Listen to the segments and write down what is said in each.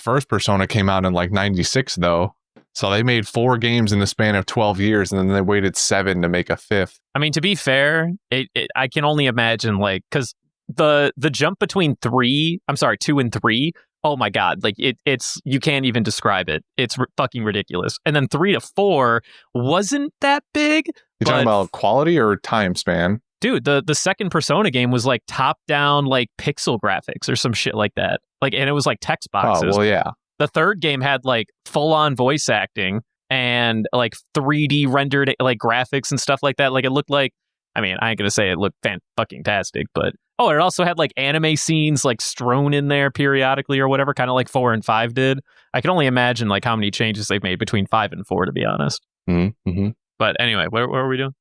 first Persona came out in like 96 though. So they made 4 games in the span of 12 years, and then they waited 7 to make a 5th. I mean, to be fair, I can only imagine, like, because the jump between 2 and 3, oh my God, like, it's you can't even describe it. It's fucking ridiculous. And then 3 to 4 wasn't that big. You talking about quality or time span? Dude, the second Persona game was like top-down, like, pixel graphics or some shit like that. Like, and it was like text boxes. Oh, well, yeah. The third game had like full-on voice acting and like 3D rendered like graphics and stuff like that. Like it looked like, I mean, I ain't gonna say it looked fan-fucking-tastic, but it also had like anime scenes like strewn in there periodically or whatever, kind of like 4 and 5 did. I can only imagine like how many changes they've made between 5 and 4, to be honest. Mm-hmm. But anyway, what are we doing?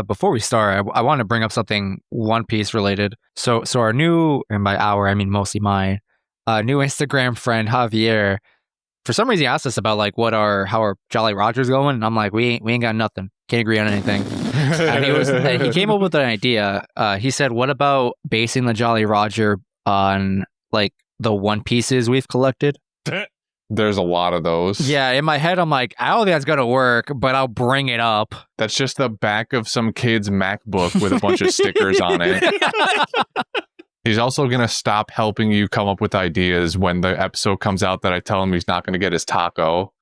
Before we start, I want to bring up something One Piece related. So our new, and by our I mean mostly mine, new Instagram friend Javier, for some reason he asked us about like how our Jolly Roger's going, and I'm like, we ain't got nothing, can't agree on anything. And he came up with an idea. He said, what about basing the Jolly Roger on like the One Pieces we've collected? There's a lot of those. Yeah, in my head, I'm like, I don't think that's going to work, but I'll bring it up. That's just the back of some kid's MacBook with a bunch of stickers on it. He's also going to stop helping you come up with ideas when the episode comes out that I tell him he's not going to get his taco.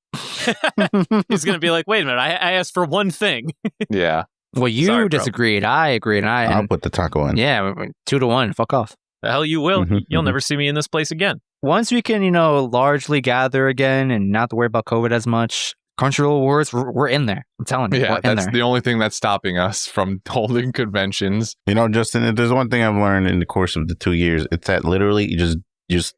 He's going to be like, wait a minute, I asked for one thing. Yeah. Well, you disagreed. I agreed. I'll put the taco in. Yeah, 2-1. Fuck off. The hell you will. You'll never see me in this place again. Once we can, largely gather again and not to worry about COVID as much, Crunchyroll Awards, we're in there. I'm telling you. Yeah, that's the only thing that's stopping us from holding conventions. Justin, if there's one thing I've learned in the course of the 2 years, it's that literally you just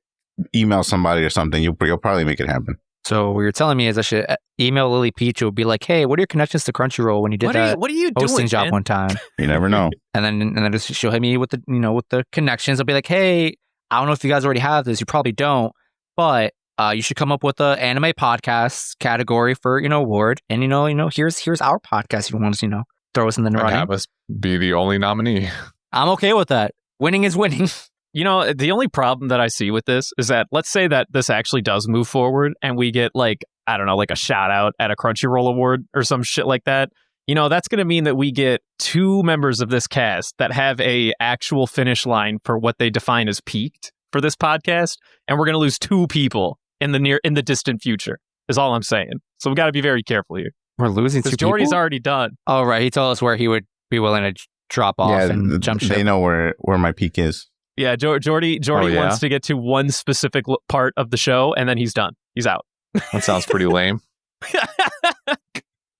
email somebody or something. You'll probably make it happen. So what you're telling me is I should email Lily Peach and be like, hey, what are your connections to Crunchyroll when you did what are you hosting doing, job man? one time? You never know. and then she'll hit me with the with the connections. I'll be like, hey, I don't know if you guys already have this. You probably don't, but you should come up with an anime podcast category for award. And here's our podcast if you want to throw us in the running. Have us be the only nominee. I'm okay with that. Winning is winning. The only problem that I see with this is that let's say that this actually does move forward and we get like, I don't know, like a shout out at a Crunchyroll award or some shit like that. That's going to mean that we get 2 members of this cast that have a actual finish line for what they define as peaked for this podcast. And we're going to lose 2 people in the distant future is all I'm saying. So we got to be very careful here. We're losing 2 people? Jordy's already done. Oh, right. He told us where he would be willing to drop off and jump ship. They know where my peak is. Yeah, Jordy wants to get to one specific part of the show, and then he's done. He's out. That sounds pretty lame.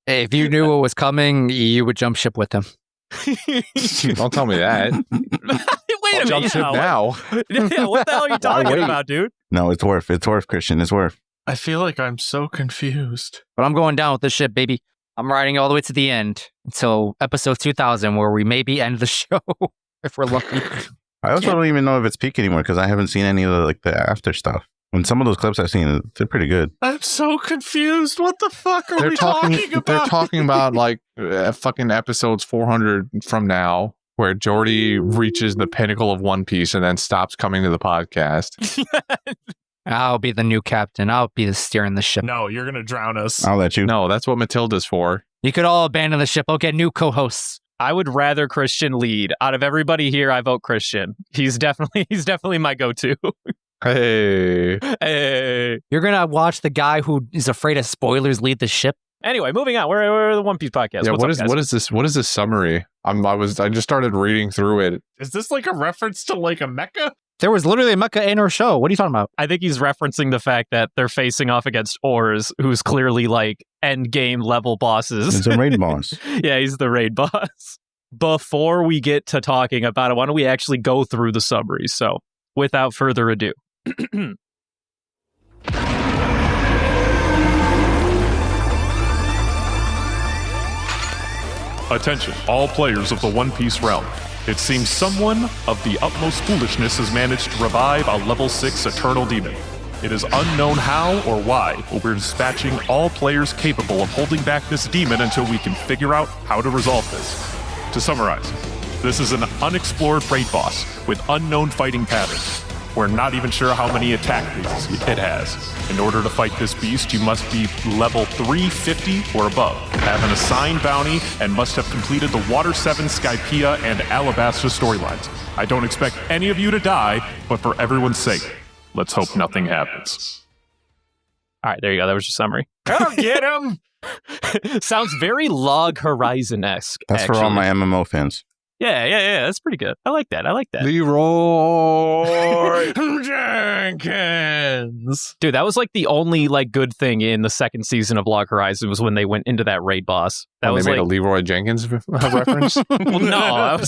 Hey, if you knew what was coming, you would jump ship with him. Don't tell me that. Wait a minute. Jump ship now. Yeah, what the hell are you talking about, dude? No, it's worth, Christian. It's worth. I feel like I'm so confused. But I'm going down with this ship, baby. I'm riding all the way to the end until episode 2000, where we maybe end the show if we're lucky. I also don't even know if it's peak anymore because I haven't seen any of the after stuff. And some of those clips I've seen, they're pretty good. I'm so confused. What the fuck are we talking about? They're talking about like fucking episodes 400 from now, where Jordy reaches the pinnacle of One Piece and then stops coming to the podcast. I'll be the new captain. I'll be steering the ship. No, you're going to drown us. I'll let you. No, that's what Matilda's for. You could all abandon the ship. I'll get new co-hosts. I would rather Christian lead. Out of everybody here, I vote Christian. He's definitely my go-to. Hey. You're going to watch the guy who is afraid of spoilers lead the ship? Anyway, moving on. We're the One Piece podcast. Yeah, What's up, guys? what is this summary? I just started reading through it. Is this like a reference to like a mecha? There was literally a mecha in our show. What are you talking about? I think he's referencing the fact that they're facing off against Oars, who's clearly like end game level bosses. It's a raid boss. Yeah, he's the raid boss. Before we get to talking about it, why don't we actually go through the summary? So, without further ado. Attention, all players of the One Piece realm. It seems someone of the utmost foolishness has managed to revive a level 6 eternal demon. It is unknown how or why, but we're dispatching all players capable of holding back this demon until we can figure out how to resolve this. To summarize, this is an unexplored raid boss with unknown fighting patterns. We're not even sure how many attack phases it has. In order to fight this beast, you must be level 350 or above, have an assigned bounty, and must have completed the Water 7 Skypiea and Alabasta storylines. I don't expect any of you to die, but for everyone's sake, let's hope nothing happens. All right, there you go. That was your summary. Come get him! Sounds very Log Horizon-esque. That's for all my MMO fans. Yeah. That's pretty good. I like that. Leroy Jenkins! Dude, that was like the only like good thing in the second season of Log Horizon was when they went into that raid boss. That was they made like a Leroy Jenkins reference. well, no,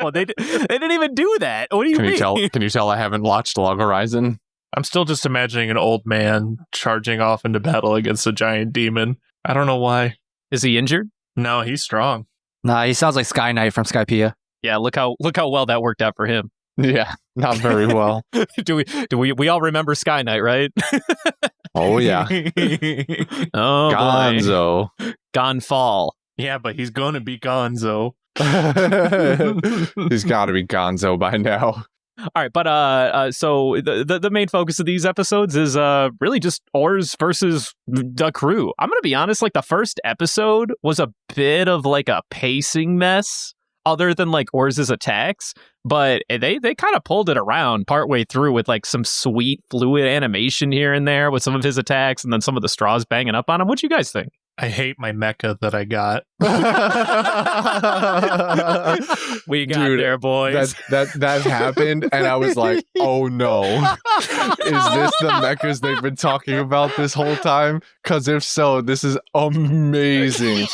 no, they didn't even do that. What do you mean? Can you tell I haven't watched Log Horizon? I'm still just imagining an old man charging off into battle against a giant demon. I don't know why. Is he injured? No, he's strong. Nah, he sounds like Sky Knight from Skypiea. Yeah, look how well that worked out for him. Yeah, not very well. do we all remember Sky Knight, right? Oh yeah. Oh Gonzo. boy. Gonfall. Yeah, but he's going to be Gonzo. He's got to be Gonzo by now. All right, but so the main focus of these episodes is really just Oars versus the crew. I'm gonna be honest, like the first episode was a bit of like a pacing mess, other than like Oars' attacks, but they kind of pulled it around partway through with like some sweet fluid animation here and there with some of his attacks, and then some of the straws banging up on him. What you guys think? I hate my mecha that I got. We got Dude, there, boys. That happened, and I was like, "Oh no, is this the mechas they've been talking about this whole time? Because if so, this is amazing,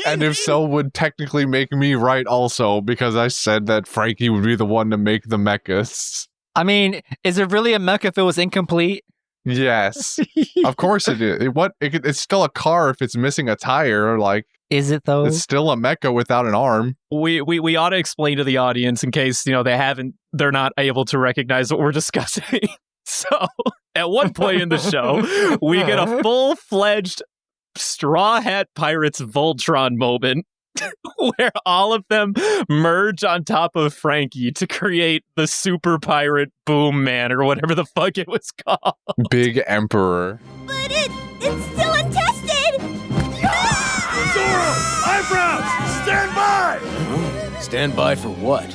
and if so, would technically make me right also because I said that Frankie would be the one to make the mechas." I mean, is it really a mecha if it was incomplete? Yes, of course it is. It's still a car if it's missing a tire. Like, Is it though? it's still a mecha without an arm. We ought to explain to the audience in case they're not able to recognize what we're discussing. So at one point in the show, we get a full-fledged Straw Hat Pirates Voltron moment where all of them merge on top of Frankie to create the Super Pirate Boom Man or whatever the fuck it was called. Big Emperor. But it's still untested! Zoro! Eyebrows! Stand by! Stand by for what?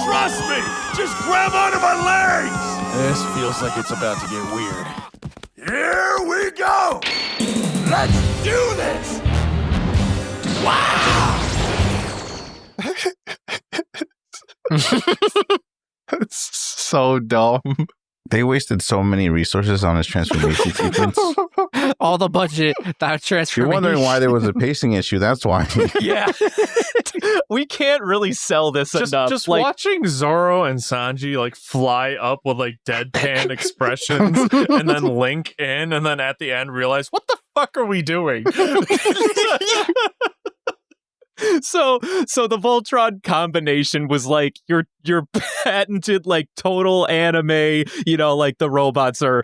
Trust me! Just grab onto my legs! This feels like it's about to get weird. Here we go! Let's do this! Wow! It's so dumb. They wasted so many resources on his transformation sequence. All the budget, that If you're transformation. wondering why there was a pacing issue, that's why. Yeah. We can't really sell this enough. Just like, watching Zoro and Sanji like fly up with like deadpan expressions and then link in and then at the end realize, what the fuck are we doing? So the Voltron combination was like your patented like total anime, like the robots are,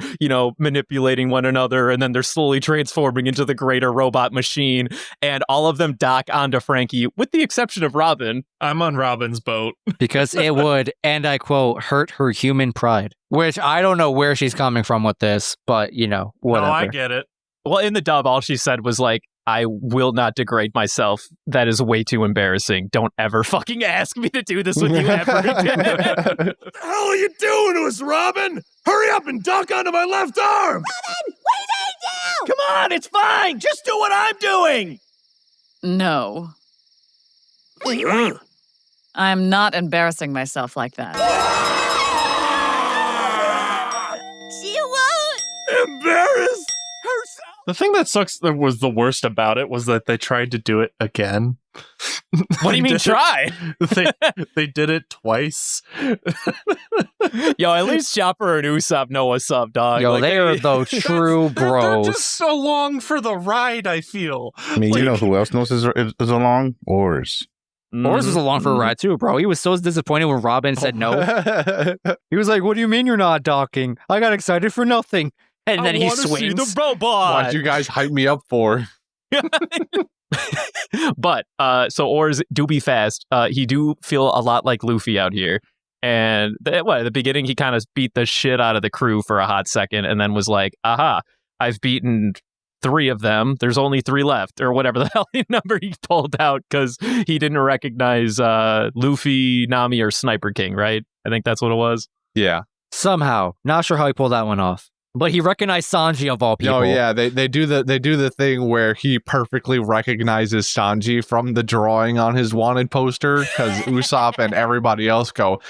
manipulating one another and then they're slowly transforming into the greater robot machine, and all of them dock onto Frankie with the exception of Robin. I'm on Robin's boat. Because it would, and I quote, hurt her human pride. Which I don't know where she's coming from with this, but whatever. Oh, I get it. Well, in the dub, all she said was like, I will not degrade myself. That is way too embarrassing. Don't ever fucking ask me to do this with you ever again. What the hell are you doing to us, Robin? Hurry up and dunk onto my left arm! Robin, what did I do? Come on, it's fine. Just do what I'm doing. No, I'm not embarrassing myself like that. She won't! Embarrassed? The thing that sucks that was the worst about it was that they tried to do it again. What do you mean try? They did it twice. Yo, at least Chopper and Ussop know what's up, dog. Yo, they are the true They're bros. just so long for the ride, I feel. I mean, you know who else knows is along? Oars. Oars was along for a ride too, bro. He was so disappointed when Robin said no. He was like, what do you mean you're not docking? I got excited for nothing. And then he swings. See the robot. What'd you guys hype me up for? But so Oars do be fast. He do feel a lot like Luffy out here. And at the beginning, he kind of beat the shit out of the crew for a hot second and then was like, aha, I've beaten 3 of them. There's only 3 left, or whatever the hell number he pulled out because he didn't recognize Luffy, Nami, or Sniper King, right? I think that's what it was. Yeah. Somehow. Not sure how he pulled that one off. But he recognized Sanji of all people. Oh yeah, they do the thing where he perfectly recognizes Sanji from the drawing on his wanted poster because Usopp and everybody else go,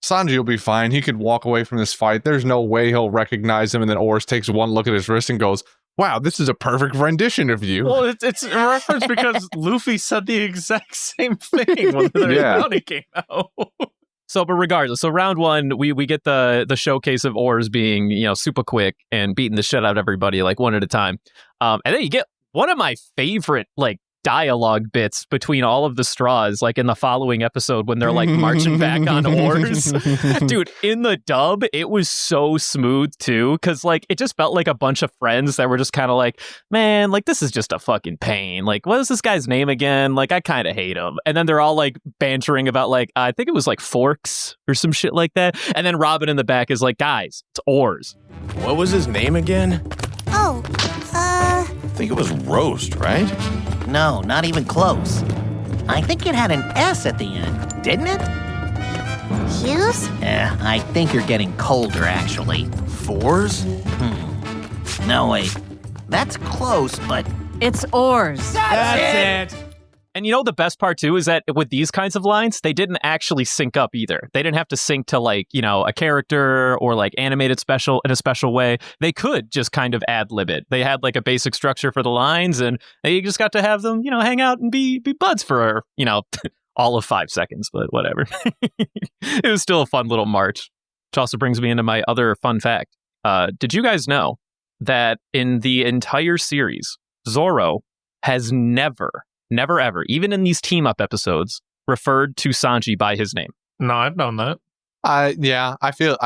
Sanji will be fine. He could walk away from this fight. There's no way he'll recognize him. And then Oars takes one look at his wrist and goes, wow, this is a perfect rendition of you. Well, it's a reference because Luffy said the exact same thing when the bounty came out. So, but regardless, so round 1, we get the showcase of Oars being, super quick and beating the shit out of everybody, like one at a time. And then you get one of my favorite, dialogue bits between all of the straws, like in the following episode when they're marching back on Oars. Dude, in the dub, it was so smooth too, because it just felt like a bunch of friends that were just kind of like, man, this is just a fucking pain. What is this guy's name again? I kind of hate him. And then they're all bantering about I think it was Forks or some shit like that. And then Robin in the back is like, guys, it's Oars. What was his name again? Oh, I think it was Roast, right? No, not even close. I think it had an S at the end, didn't it? Hughes? Yeah, I think you're getting colder, actually. Fours? No, wait. That's close, but... It's Oars. That's it! And the best part, too, is that with these kinds of lines, they didn't actually sync up either. They didn't have to sync to, a character or, animated special in a special way. They could just kind of ad-lib it. They had, a basic structure for the lines, and they just got to have them, hang out and be buds for, all of 5 seconds, but whatever. It was still a fun little march, which also brings me into my other fun fact. Did you guys know that in the entire series, Zoro has never ever, even in these team up episodes, referred to Sanji by his name? No, I've known that. Yeah, I feel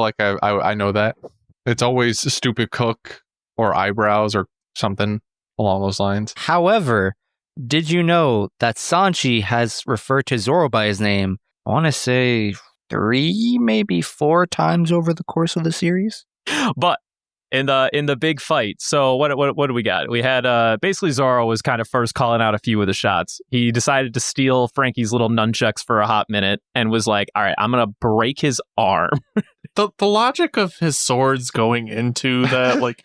like I know that. It's always stupid cook or eyebrows or something along those lines. However, did you know that Sanji has referred to Zoro by his name, I want to say 3, maybe 4 times over the course of the series? But in the big fight, so what do we got? We had basically Zoro was kind of first calling out a few of the shots. He decided to steal Frankie's little nunchucks for a hot minute and was like, all right, I'm gonna break his arm. The logic of his swords going into that,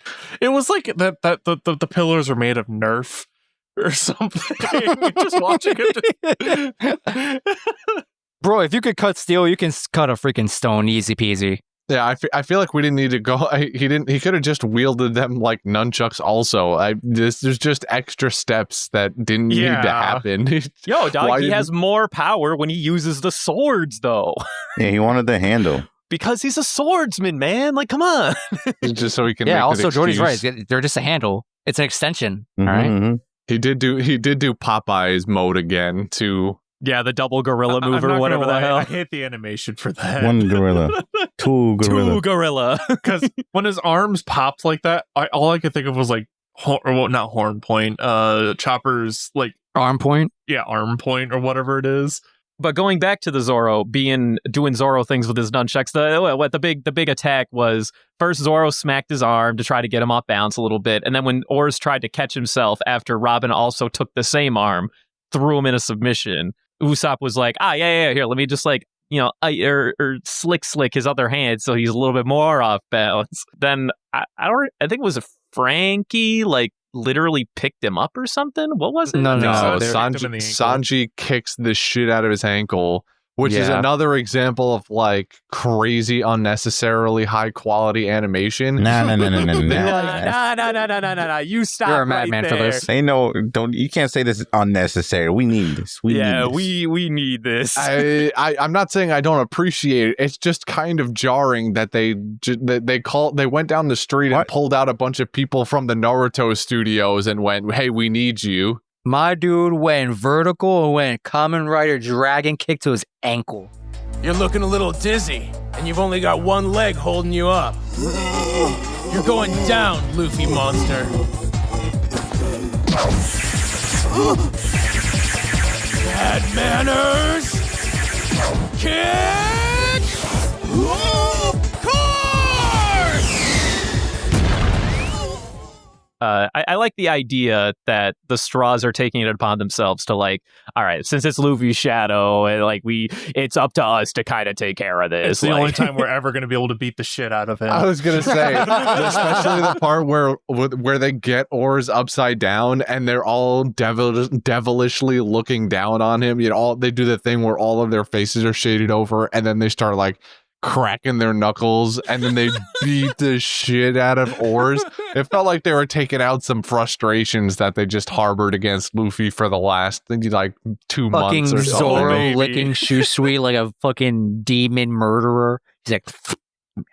it was like that the pillars were made of Nerf or something. Just watching it. Bro, if you could cut steel, you can cut a freaking stone, easy peasy. Yeah, I feel like we didn't need to go. He could have just wielded them like nunchucks. Also, there's just extra steps that didn't need to happen. Yo, dog, he has more power when he uses the swords, though. Yeah, he wanted the handle because he's a swordsman, man. Come on. Just so he can. Yeah. Make Also, Jordy's right. They're just a handle. It's an extension. Mm-hmm, all right. Mm-hmm. He did do Popeye's mode again too. Yeah, the double gorilla move or whatever the hell. I hate the animation for that. 1 gorilla, 2 gorilla. 2 gorilla. Because when his arms popped like that, all I could think of was not horn point, Chopper's arm point. Yeah, arm point or whatever it is. But going back to the Zoro doing Zoro things with his nunchucks, the big attack was first Zoro smacked his arm to try to get him off balance a little bit, and then when Oars tried to catch himself after Robin also took the same arm, threw him in a submission. Usopp was like, yeah, here, let me just slick his other hand so he's a little bit more off balance. Then I think it was Frankie literally picked him up or something. What was it? No. Sanji kicks the shit out of his ankle, which is another example of crazy, unnecessarily high quality animation. No. You stop. You're a madman for this. You can't say this is unnecessary. We need this. We need this. I'm not saying I don't appreciate it. It's just kind of jarring that they went down the street and pulled out a bunch of people from the Naruto studios and went, hey, we need you. My dude went vertical and went Kamen Rider dragon kick to his ankle. You're looking a little dizzy, and you've only got 1 leg holding you up. You're going down, Luffy monster. Bad manners! Kick! Course! I like the idea that the straws are taking it upon themselves to like, all right, since it's Luffy's shadow, and like it's up to us to kind of take care of this. It's the only time we're ever going to be able to beat the shit out of him. I was gonna say, especially the part where they get Oars upside down and they're all devilishly looking down on him. You know, they do the thing where all of their faces are shaded over, and then they start like cracking their knuckles, and then they beat the shit out of Oars. It felt like they were taking out some frustrations that they just harbored against Luffy for the last like 2 months or something. Zoro licking Shusui like a fucking demon murderer. He's like,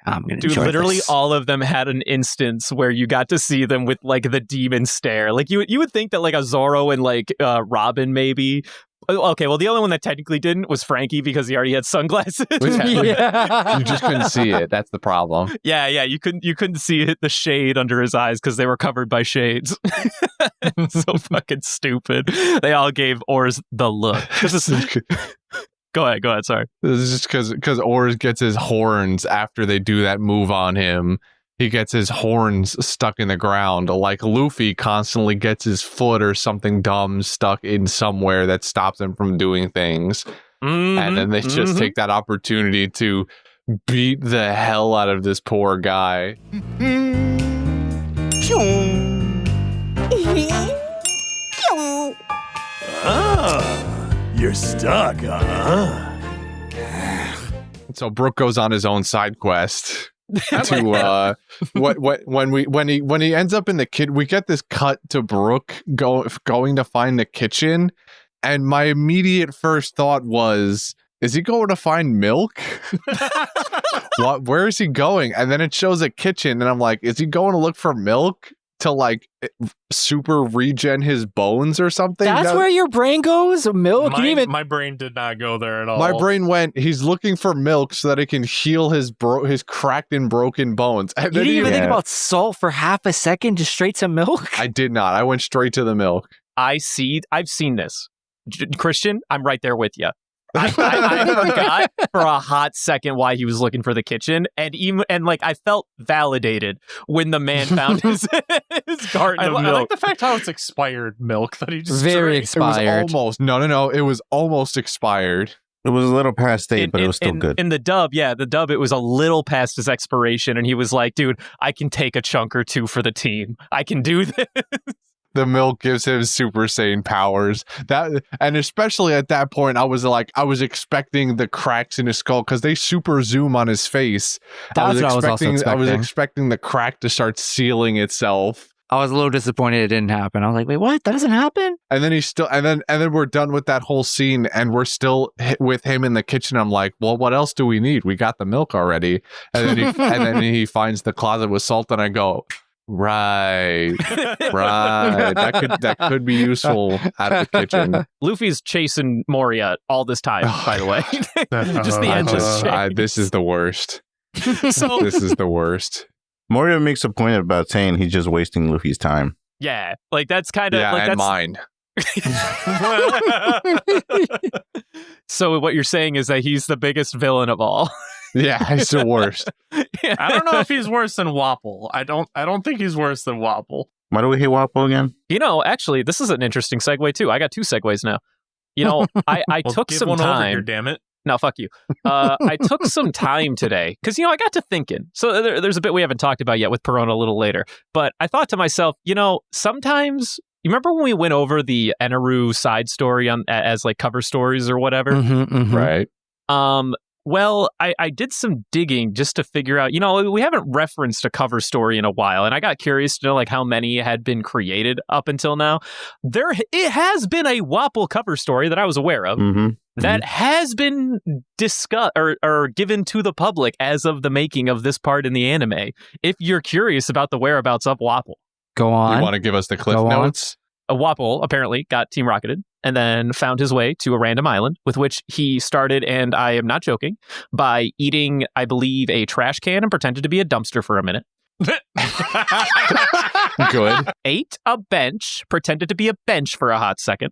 I'm gonna Dude, literally this. all of them had an instance where you got to see them with like the demon stare. Like you would think that like a Zoro and like Robin maybe. Okay, well the only one that technically didn't was Frankie because he already had sunglasses. Yeah. You just couldn't see it. That's the problem. Yeah, you couldn't see it, the shade under his eyes because they were covered by shades. So fucking stupid. They all gave Oars the look. Go ahead. Sorry. This is just because Oars gets his horns after they do that move on him. He gets his horns stuck in the ground. Like Luffy constantly gets his foot or something dumb stuck in somewhere that stops him from doing things. And then they just take that opportunity to beat the hell out of this poor guy. You're stuck, huh? So Brook goes on his own side quest. To when he ends up in the kid, we get this cut to Brook going to find the kitchen, and my immediate first thought was, is he going to find milk? Where is he going? And then it shows a kitchen, and I'm like, is he going to look for milk to like super regen his bones or something? That's where your brain goes? Milk? My brain did not go there at all. My brain went, he's looking for milk so that it can heal his cracked and broken bones. And you didn't even think about salt for half a second, just straight to milk? I did not. I went straight to the milk. I've seen this. Christian, I'm right there with you. I forgot for a hot second why he was looking for the kitchen, and like I felt validated when the man found his carton of milk. I like the fact how it's expired milk that he just very drank. expired. It was almost no. It was almost expired. It was a little past date, but it was still good. In the dub, it was a little past his expiration, and he was like, "Dude, I can take a chunk or two for the team. I can do this." The milk gives him Super Saiyan powers. And especially at that point, I was expecting the cracks in his skull because they super zoom on his face. I was expecting the crack to start sealing itself. I was a little disappointed it didn't happen. I was like, wait, what? That doesn't happen? And then and then we're done with that whole scene, and we're still with him in the kitchen. I'm like, well, what else do we need? We got the milk already. And then he finds the closet with salt, and I go, Right. That could be useful out of the kitchen. Luffy's chasing Moria all this time, by the way. Just the endless chase. This is the worst. This is the worst. Moria makes a point about saying he's just wasting Luffy's time. Yeah, like that's kind of and mine. So what you're saying is that he's the biggest villain of all. Yeah, he's the worst. I don't know if he's worse than Wapple. I don't think he's worse than Wapple. Why do we hate Wapple again? You know, actually, this is an interesting segue too. I got 2 segues now. You know, I took give some one time. Over here, damn it. No, fuck you. I took some time today because, I got to thinking. So there's a bit we haven't talked about yet with Perona a little later. But I thought to myself, sometimes, you remember when we went over the Eneru side story as like cover stories or whatever? Right. Well, I did some digging just to figure out, we haven't referenced a cover story in a while, and I got curious to know like how many had been created up until now. It has been a Wapple cover story that I was aware of that has been discussed or given to the public as of the making of this part in the anime. If you're curious about the whereabouts of Wapple. Go on. You want to give us the cliff notes? Wapple apparently got team rocketed and then found his way to a random island with which he started, and I am not joking, by eating, I believe, a trash can and pretended to be a dumpster for a minute. Good. Ate a bench, pretended to be a bench for a hot second,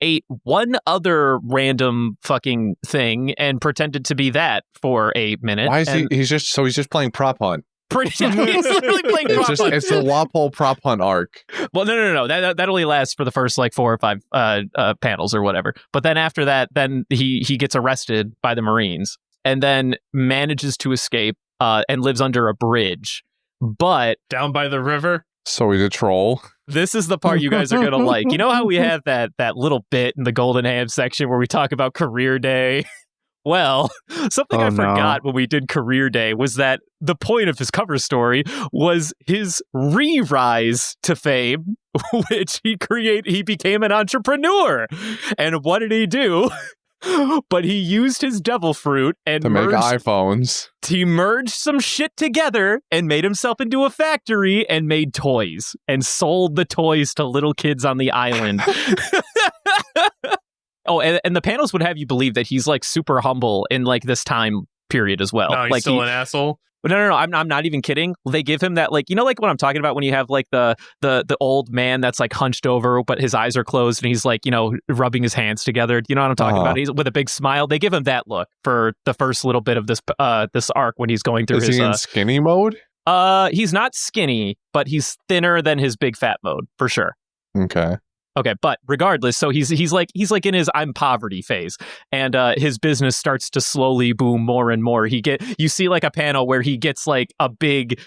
ate one other random fucking thing and pretended to be that for a minute. Why is he? He's just playing prop hunt. He's literally playing prop hunt. It's the Walpole prop hunt arc. Well, no. That only lasts for the first like 4 or 5 panels or whatever. But then after that, then he gets arrested by the Marines and then manages to escape and lives under a bridge. But down by the river. So he's a troll. This is the part you guys are going to like. You know how we have that little bit in the Golden Ham section where we talk about career day? Well, something I forgot when we did career day was that the point of his cover story was his re-rise to fame, which he became an entrepreneur. And what did he do? But he used his devil fruit and to make iPhones. He merged some shit together and made himself into a factory and made toys and sold the toys to little kids on the island. Oh, and the panels would have you believe that he's like super humble in like this time period as well. No, he's like still an asshole. No, I'm not even kidding. They give him that, like, you know, like what I'm talking about when you have like the old man that's like hunched over, but his eyes are closed and he's like, you know, rubbing his hands together. You know what I'm talking about? He's with a big smile. They give him that look for the first little bit of this arc when he's going through Is his. he in skinny mode? He's not skinny, but he's thinner than his big fat mode for sure. Okay, but regardless, so he's like in his I'm poverty phase, and his business starts to slowly boom more and more. You see like a panel where he gets like a big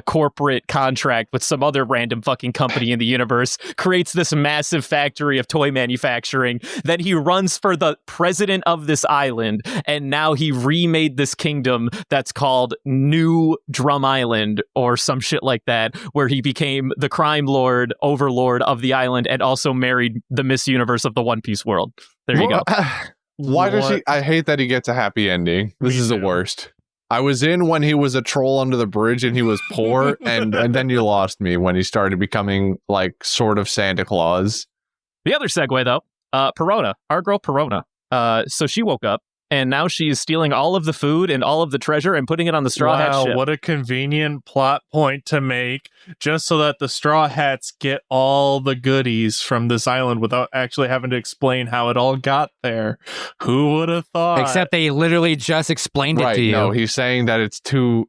corporate contract with some other random fucking company in the universe, creates this massive factory of toy manufacturing. Then he runs for the president of this island, and now he remade this kingdom that's called New Drum Island or some shit like that, where he became the crime lord, overlord of the island, and also married the Miss Universe of the One Piece world. There you go. Why does he? I hate that he gets a happy ending. This is the worst. I was in when he was a troll under the bridge and he was poor, and then you lost me when he started becoming like sort of Santa Claus. The other segue though, Perona, our girl Perona. So she woke up and now she is stealing all of the food and all of the treasure and putting it on the Straw Hat ship. What a convenient plot point to make, just so that the Straw Hats get all the goodies from this island without actually having to explain how it all got there. Who would have thought? Except they literally just explained it to you. No, he's saying that it's too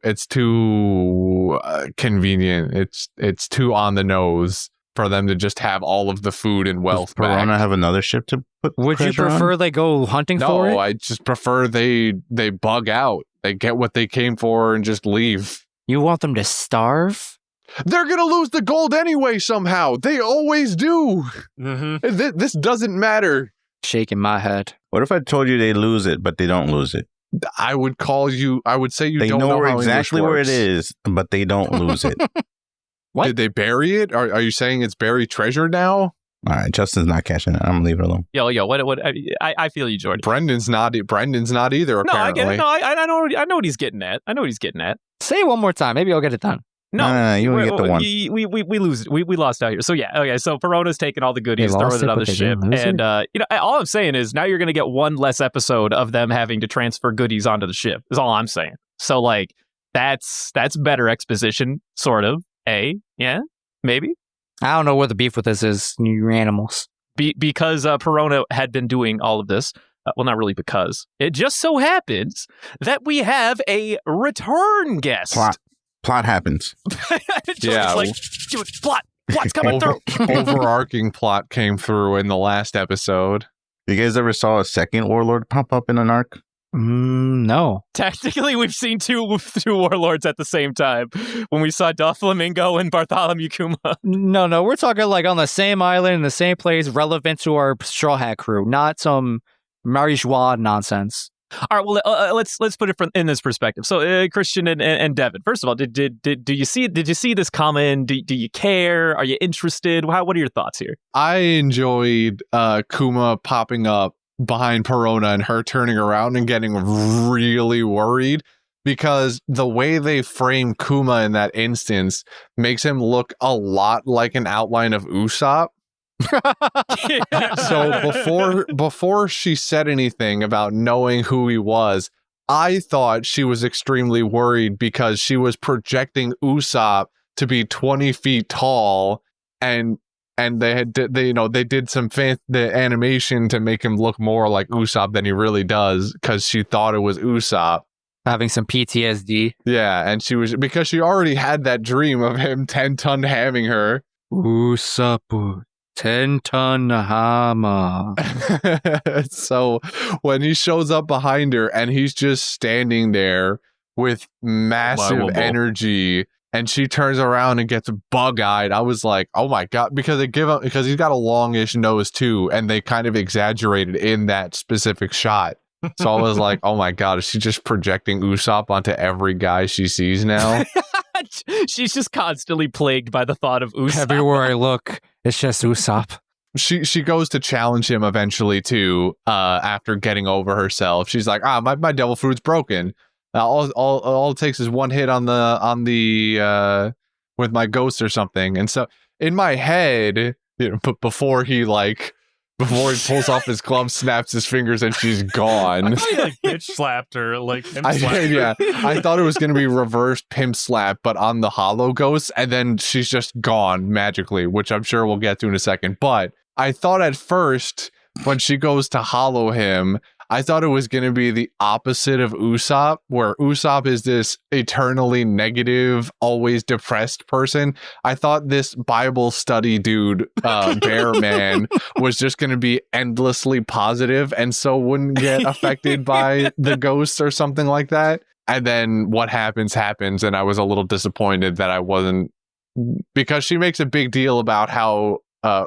convenient. It's too on the nose for them to just have all of the food and wealth. Does Perona have another ship to put? Would you prefer they go hunting for it? No, I just prefer they bug out. They get what they came for and just leave. You want them to starve? They're gonna lose the gold anyway somehow. They always do. Mm-hmm. This doesn't matter. Shaking my head. What if I told you they lose it, but they don't lose it? I would say you they don't know how exactly where it is, but they don't lose it. What? Did they bury it? Are you saying it's buried treasure now? All right, Justin's not catching it. I'm gonna leave it alone. Yo, what? I feel you, Jordan. Brendan's not either. Apparently. No, I get it. No, I know what he's getting at. Say it one more time. Maybe I'll get it done. No, you only get the one. We lose it. We lost out here. So yeah, okay. So Perona's taking all the goodies, throwing it on the ship, and all I'm saying is now you're gonna get one less episode of them having to transfer goodies onto the ship. Is all I'm saying. So like that's better exposition, sort of. Yeah, maybe. I don't know what the beef with this is. You animals. Because Perona had been doing all of this. Well, not really because. It just so happens that we have a return guest. Plot happens. Yeah. Like, plot's coming through. Overarching plot came through in the last episode. You guys ever saw a second warlord pop up in an arc? No. Technically, we've seen two warlords at the same time when we saw Doflamingo and Bartholomew Kuma. No. We're talking like on the same island in the same place, relevant to our Straw Hat crew, not some marijuana nonsense. All right, well, let's put it in this perspective. So, Christian and Devin, first of all, did you see this coming? Do you care? Are you interested? What are your thoughts here? I enjoyed Kuma popping up behind Perona and her turning around and getting really worried, because the way they frame Kuma in that instance makes him look a lot like an outline of Ussop. So before she said anything about knowing who he was, I thought she was extremely worried because she was projecting Ussop to be 20 feet tall, and and they did some the animation to make him look more like Ussop than he really does, because she thought it was Ussop. Having some PTSD. Yeah, and because she already had that dream of him 10-ton hamming her. Ussop, 10-ton hammer. So when he shows up behind her and he's just standing there with massive energy, and she turns around and gets bug-eyed, I was like, oh my god, because he's got a longish nose too, and they kind of exaggerated in that specific shot. So I was like, oh my god, is she just projecting Ussop onto every guy she sees now? She's just constantly plagued by the thought of Ussop. Everywhere I look, it's just Ussop. She goes to challenge him eventually too, after getting over herself. She's like, my devil fruit's broken. All it takes is one hit on the with my ghost or something. And so in my head, before he pulls off his glove, snaps his fingers, and she's gone. I thought he bitch slapped her, I thought it was going to be reversed pimp slap, but on the hollow ghost, and then she's just gone magically, which I'm sure we'll get to in a second. But I thought at first, when she goes to hollow him, I thought it was going to be the opposite of Ussop, where Ussop is this eternally negative, always depressed person. I thought this Bible study dude, bear man, was just going to be endlessly positive and so wouldn't get affected by the ghosts or something like that. And then what happens, and I was a little disappointed that I wasn't, because she makes a big deal about how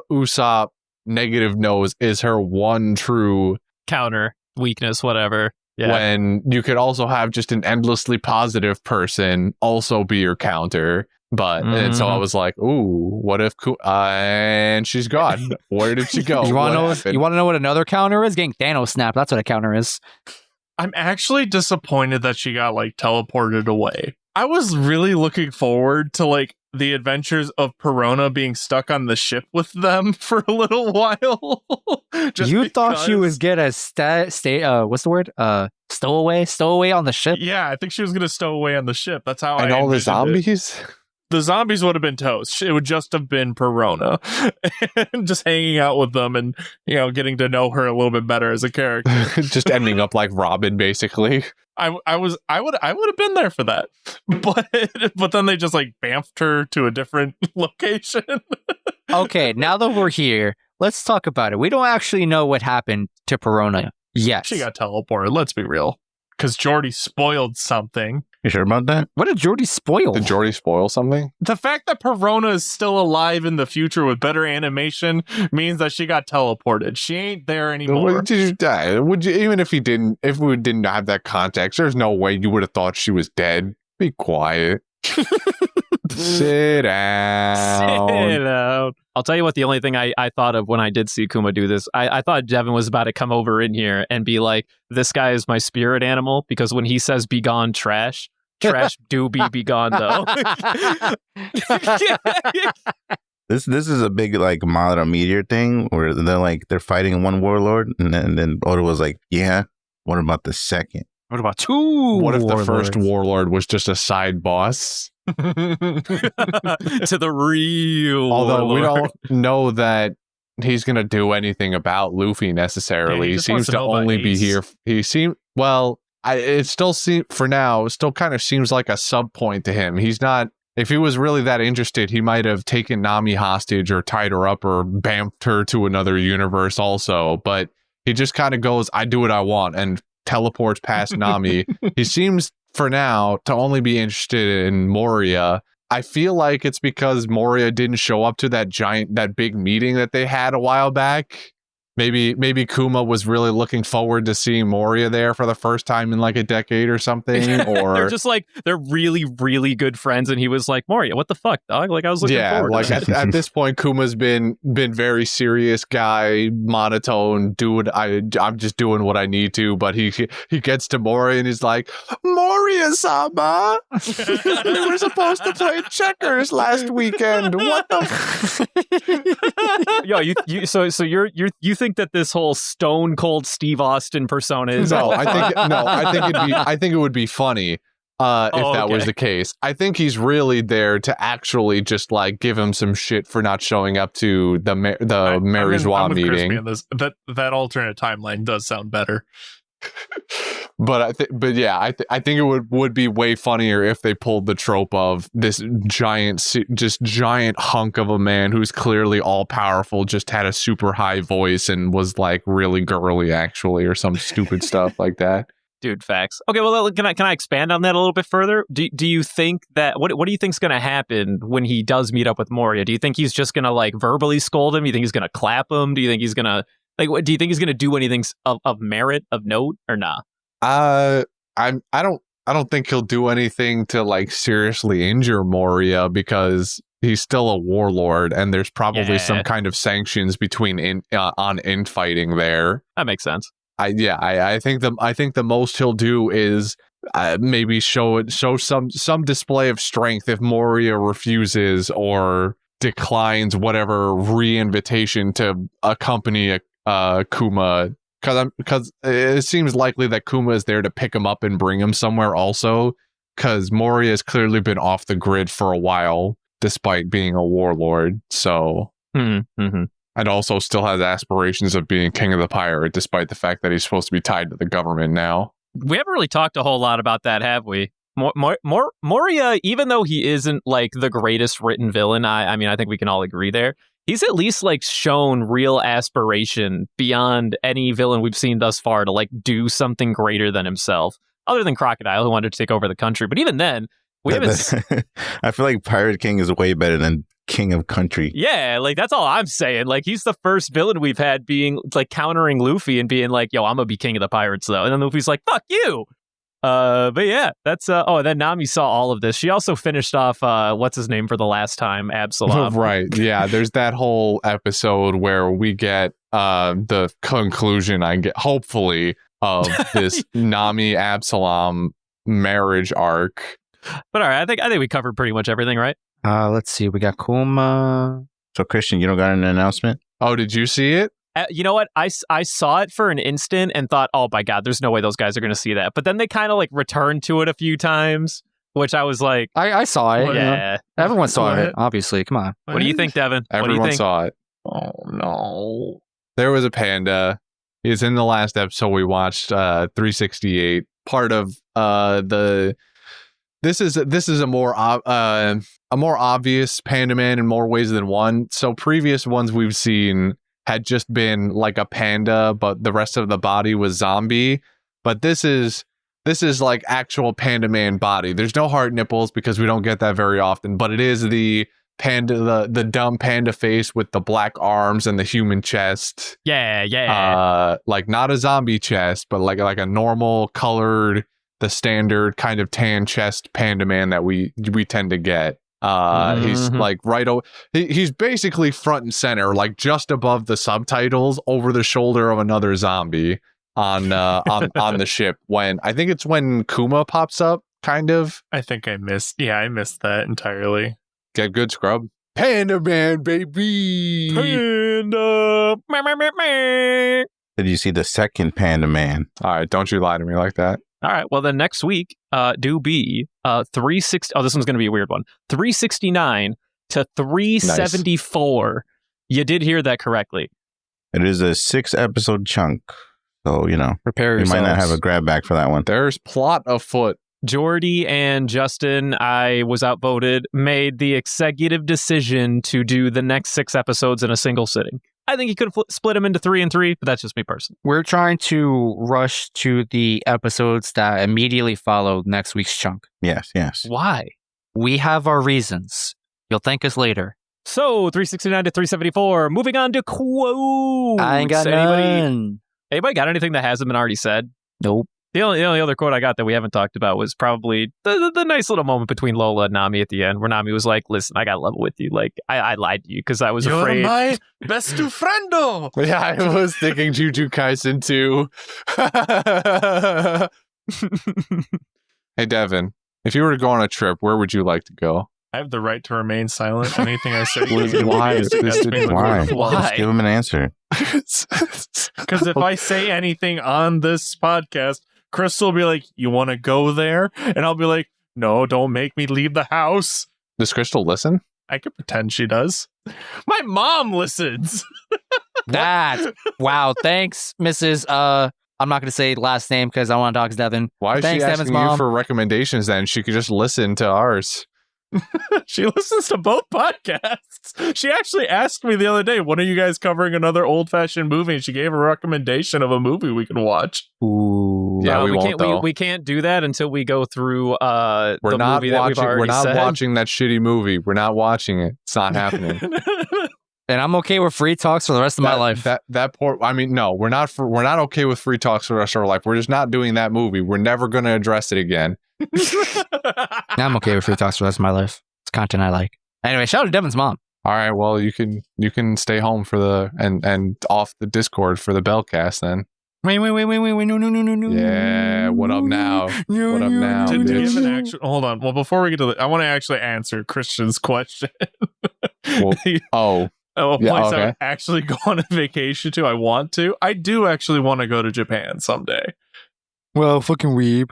Ussop negative nose is her one true counter. Weakness, whatever. Yeah. When you could also have just an endlessly positive person also be your counter. But and so I was like, ooh, what if and she's gone. Where did she go? You want to know what another counter is? Getting Thanos snapped. That's what a counter is. I'm actually disappointed that she got teleported away. I was really looking forward to the adventures of Perona being stuck on the ship with them for a little while. Thought she was gonna what's the word? Stowaway on the ship? Yeah, I think she was gonna stow away on the ship. That's how and all the zombies? The zombies would have been toast. It would just have been Perona. Just hanging out with them and, getting to know her a little bit better as a character. Just ending up like Robin, basically. I would have been there for that. But then they just bamfed her to a different location. Okay, now that we're here, let's talk about it. We don't actually know what happened to Perona yet. She got teleported, let's be real. Because Jordy spoiled something. You sure about that? What did Jordy spoil? Did Jordy spoil something? The fact that Perona is still alive in the future with better animation means that she got teleported. She ain't there anymore. Did you die? Would you, even if we didn't have that context, there's no way you would have thought she was dead. Be quiet. Sit down. I'll tell you what, the only thing I thought of when I did see Kuma do this, I thought Devin was about to come over in here and be like, this guy is my spirit animal, because when he says be gone, trash do be gone though. This is a big Madara meteor thing where they're fighting one warlord, and then Oda was like, yeah, what about the second? What about two? What if the first warlord was just a side boss? To the real Although warlord. we don't know that he's going to do anything about Luffy necessarily. Yeah, he seems to only be here. It still for now, still kind of seems like a sub point to him. He's not, if he was really that interested, he might have taken Nami hostage or tied her up or bamfed her to another universe also. But he just kind of goes, I do what I want, and teleports past Nami. He seems for now to only be interested in Moria. I feel like it's because Moria didn't show up to that big meeting that they had a while back. Maybe Kuma was really looking forward to seeing Moria there for the first time in a decade or something. Or they're just they're really, really good friends, and he was like, Moria, what the fuck, dog? I was looking forward to that. at this point, Kuma's been very serious guy, monotone, I'm just doing what I need to, but he gets to Moria and he's like, Moria-sama! We were supposed to play checkers last weekend. What the Yo, you think that this whole stone cold Steve Austin persona is I think it would be funny. if that was okay. the case. I think he's really there to actually just like give him some shit for not showing up to the Marijois I'm with Crispy meeting. on this. That alternate timeline does sound better. But I think it would be way funnier if they pulled the trope of this giant hunk of a man who's clearly all powerful, just had a super high voice and was like really girly actually, or some stupid stuff like that. Dude, facts. Okay, well, can I expand on that a little bit further? Do you think that what do you think's going to happen when he does meet up with Moria? Do you think he's just going to like verbally scold him? Do you think he's going to clap him? Do you think he's going to do you think he's going to do anything of merit, of note, or nah? I don't think he'll do anything to like seriously injure Moria because he's still a warlord, and there's probably some kind of sanctions between on infighting there. That makes sense. I think the most he'll do is maybe show some display of strength if Moria refuses or declines whatever re-invitation to accompany Kuma, because it seems likely that Kuma is there to pick him up and bring him somewhere also, because Moria has clearly been off the grid for a while despite being a warlord, so and also still has aspirations of being king of the pirate despite the fact that he's supposed to be tied to the government now. We haven't really talked a whole lot about that, have we? Moria, even though he isn't like the greatest written villain, I mean, I think we can all agree there. He's at least like shown real aspiration beyond any villain we've seen thus far to like do something greater than himself, other than Crocodile, who wanted to take over the country. But even then, we haven't. I feel like Pirate King is way better than King of Country. Yeah, like that's all I'm saying. Like he's the first villain we've had being like countering Luffy and being like, "Yo, I'm gonna be king of the pirates," though. And then Luffy's like, "Fuck you." But yeah, that's and then Nami saw all of this. She also finished off what's his name for the last time, Absalom. Right. Yeah, there's that whole episode where we get the conclusion, hopefully, of this Nami Absalom marriage arc. But all right, I think we covered pretty much everything, right? Let's see. We got Kuma. So Christian, you don't got an announcement? Oh, did you see it? You know what? I saw it for an instant and thought, oh my God, there's no way those guys are going to see that. But then they kind of like returned to it a few times, which I was like, I saw it. Yeah. Everyone saw it, obviously. Come on. What do you think, Devin? Everyone saw it. Oh, no. There was a panda. It's in the last episode we watched, 368. Part of This is a more obvious Panda Man in more ways than one. So previous ones we've seen had just been like a panda, but the rest of the body was zombie. But this is like actual Panda Man body. There's no heart nipples because we don't get that very often, but it is the panda, the dumb panda face with the black arms and the human chest. Yeah. Like not a zombie chest, but like a normal colored, the standard kind of tan chest Panda Man that we tend to get. He's like he's basically front and center, like just above the subtitles, over the shoulder of another zombie on the ship. When I think it's when Kuma pops up, kind of. I think I missed that entirely. Get good, scrub. Panda Man, baby. Panda. Did you see the second Panda Man? All right, don't you lie to me like that. All right. Well, then next week, do be 360. Oh, this one's going to be a weird one. 369 to 374. Nice. You did hear that correctly. It is a 6-episode chunk, so prepare yourselves. You might not have a grab back for that one. There's plot afoot. Jordy and Justin, I was outvoted, made the executive decision to do the next 6 episodes in a single sitting. I think he could have split them into 3 and 3, but that's just me personally. We're trying to rush to the episodes that immediately follow next week's chunk. Yes. Why? We have our reasons. You'll thank us later. So, 369 to 374. Moving on to quotes. I ain't got none. Anybody got anything that hasn't been already said? Nope. The only other quote I got that we haven't talked about was probably the nice little moment between Lola and Nami at the end, where Nami was like, "Listen, I got to level with you. Like, I lied to you because I was afraid." You're my best friendo. Yeah, I was thinking Jujutsu Kaisen too. Hey, Devin, if you were to go on a trip, where would you like to go? I have the right to remain silent. Anything I say. Why? Why? Just give him an answer. Because if I say anything on this podcast, Chris will be like, "You want to go there?" And I'll be like, No, don't make me leave the house. Does Crystal listen? I could pretend she does. My mom listens. Wow. Thanks, Mrs. I'm not going to say last name because I want to dox Devin. Why is Thanks, she Devin's asking mom. you for recommendations then? She could just listen to ours. She listens to both podcasts. She actually asked me the other day, when are you guys covering another old-fashioned movie? And she gave a recommendation of a movie we can watch. Ooh. Yeah, we won't, can't. though. We can't do that until we go through the movie that we've already We're not said. watching that shitty movie. We're not watching it. It's not happening. And I'm okay with free talks for the rest of my life. That poor. I mean, no, we're not okay with free talks for the rest of our life. We're just not doing that movie. We're never going to address it again. I'm okay with free talks for the rest of my life. It's content I like. Anyway, shout out to Devin's mom. All right. Well, you can stay home for the and off the Discord for the Bellcast then. Wait, no. Yeah. What up now? What up now? To give bitch? an actual, hold on. Well, before we get to I want to actually answer Christian's question. Well, A Yeah, place I okay. would actually go on a vacation to. I want to. I do actually want to go to Japan someday. Well, fucking weeb.